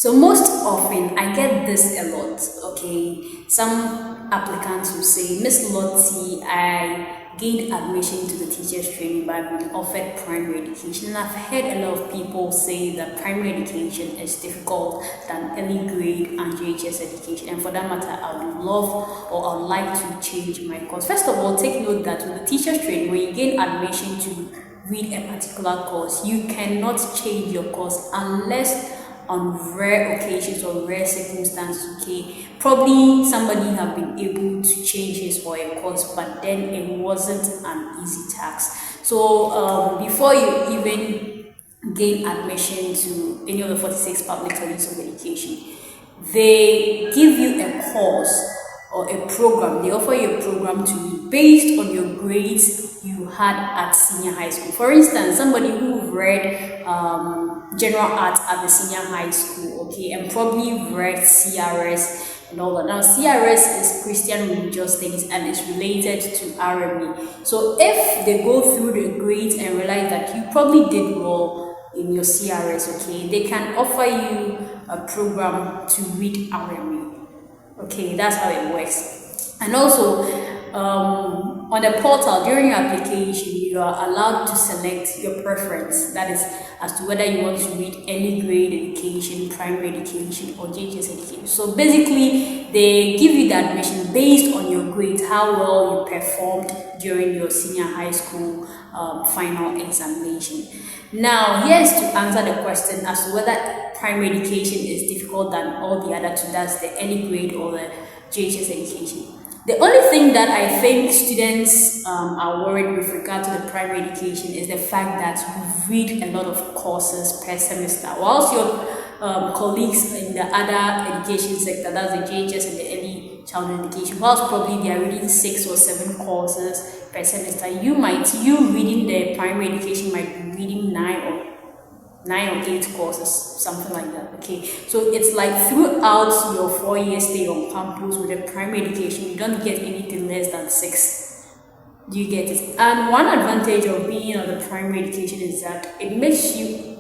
So most often I get this a lot. Okay, some applicants will say, Miss Lottie, I gained admission to the teachers training, but I've been offered primary education. And I've heard a lot of people say that primary education is difficult than early grade and JHS education. And for that matter, I would love or I would like to change my course. First of all, take note that with the teachers training, when you gain admission to read a particular course, you cannot change your course unless on rare occasions or rare circumstances. Okay, probably somebody have been able to change his or her course, but then it wasn't an easy task. So before you even gain admission to any of the 46 public colleges of education, they give you a course or a program. They offer you a program to you based on your grades you had at senior high school. For instance, somebody who read general arts at the senior high school, okay, and probably read CRS and all that. Now, CRS is Christian Religious Studies and it's related to RME. So if they go through the grades and realize that you probably did well in your CRS, okay, they can offer you a program to read RME. Okay, that's how it works. And also, on the portal during your application, you are allowed to select your preference. That is, as to whether you want to read early grade education, primary education, or JHS education. So basically, they give you the admission based on your grades, how well you performed during your senior high school final examination. Now, here's to answer the question as to whether primary education is difficult than all the other two, that's the early grade or the JHS education. The only thing that I think students are worried with regard to the primary education is the fact that you read a lot of courses per semester, whilst your colleagues in the other education sector, that's the JHS and the early childhood education, whilst probably they are reading 6 or 7 courses per semester, you reading the primary education might be reading 9 or 8 courses, something like that. Okay, so it's like throughout your 4-year stay on campus with a primary education, you don't get anything less than 6. Do you get it? And one advantage of being on the primary education is that it makes you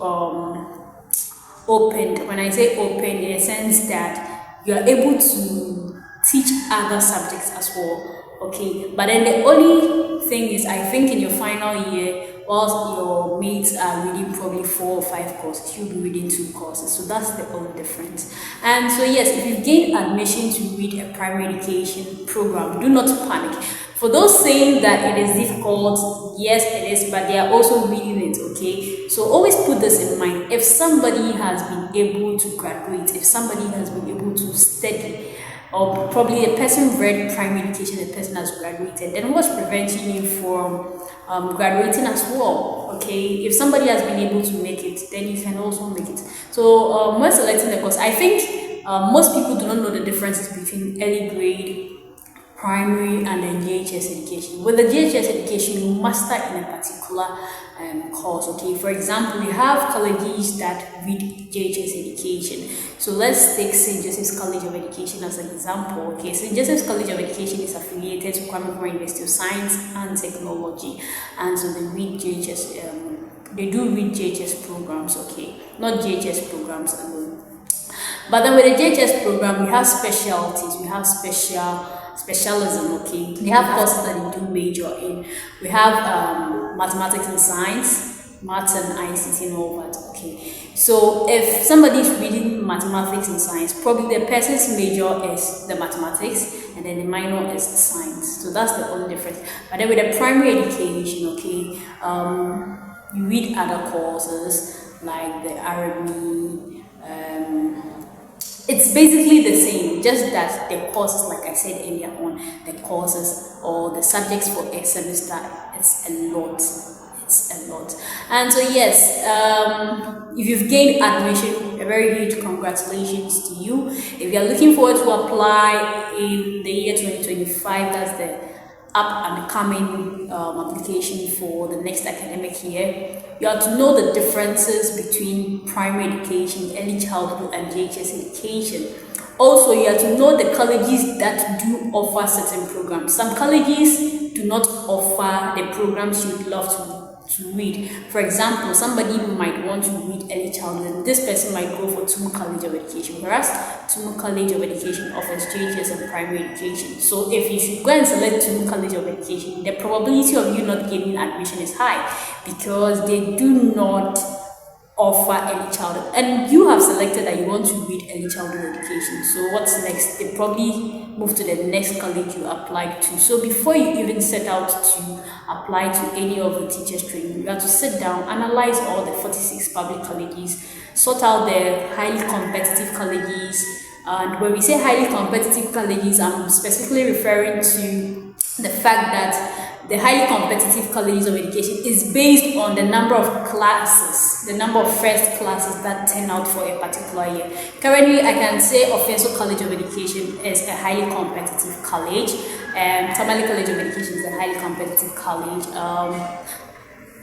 open. When I say open, in a sense that you are able to teach other subjects as well. Okay, but then the only thing is, I think in your final year, whilst your mates are reading probably 4 or 5 courses, you'll be reading 2 courses. So that's the only difference. And so yes, if you gain admission to read a primary education program, do not panic. For those saying that it is difficult, yes it is, but they are also reading it, okay? So always put this in mind. If somebody has been able to graduate, if somebody has been able to study, or probably a person read primary education, a person has graduated, then what's preventing you from graduating as well? Okay, if somebody has been able to make it, then you can also make it. So when selecting the course, I think most people do not know the differences between early grade, primary, and then JHS education. With the JHS education, you master in a particular course. Okay, for example, you have colleges that read JHS education. So let's take St. Joseph's College of Education as an example. Okay, St. Joseph's College of Education is affiliated to Kwame Nkrumah University of Science and Technology, and so they read JHS. They do read JHS programs. Okay, not JHS programs alone. But then with the JHS program, we have specialties. We have specialism. Okay, they have courses that they do major in. We have mathematics and science, maths and ICT and all that. Okay, so if somebody is reading mathematics and science, probably the person's major is the mathematics and then the minor is science. So that's the only difference. But then with the primary education, okay, you read other courses like the RME. It's basically the same, just that the courses, like I said earlier on, the courses or the subjects for a semester, it's a lot. It's a lot. And so yes, if you've gained admission, a very huge congratulations to you. If you're looking forward to apply in the year 2025, that's the up and coming application for the next academic year, you have to know the differences between primary education, early childhood, and JHS education. Also, you have to know the colleges that do offer certain programs. Some colleges do not offer the programs you'd love to read. For example, somebody might want to read early childhood. This person might go for Tumu College of Education, whereas Tumu College of Education offers JHS and primary education. So if you should go and select Tumu College of Education, the probability of you not getting admission is high because they do not offer early childhood, and you have selected that you want to read early childhood education. So what's next? They probably move to the next college you applied to. So before you even set out to apply to any of the teachers training, you have to sit down, analyze all the 46 public colleges, sort out the highly competitive colleges. And when we say highly competitive colleges, I'm specifically referring to the fact that the highly competitive colleges of education is based on the number of classes, the number of first classes that turn out for a particular year. Currently, I can say Ofenso College of Education is a highly competitive college, and Tamale College of Education is a highly competitive college.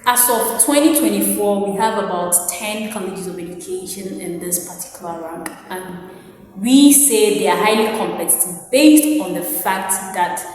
As of 2024, we have about 10 colleges of education in this particular round, and we say they are highly competitive based on the fact that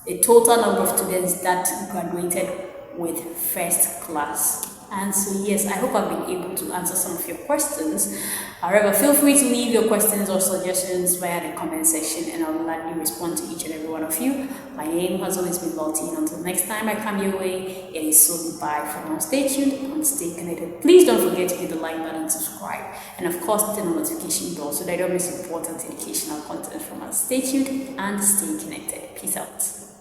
the total number of students that graduated with first class. And so yes, I hope I've been able to answer some of your questions. However, feel free to leave your questions or suggestions via the comment section, and I will gladly respond to each and every one of you. My name has always been Lottie, and until next time I come your way, it is so goodbye for now. Stay tuned and stay connected. Please don't forget to hit the like button, subscribe, and of course turn on the notification bell so that you don't miss important educational content from us. Stay tuned and stay connected. Peace out.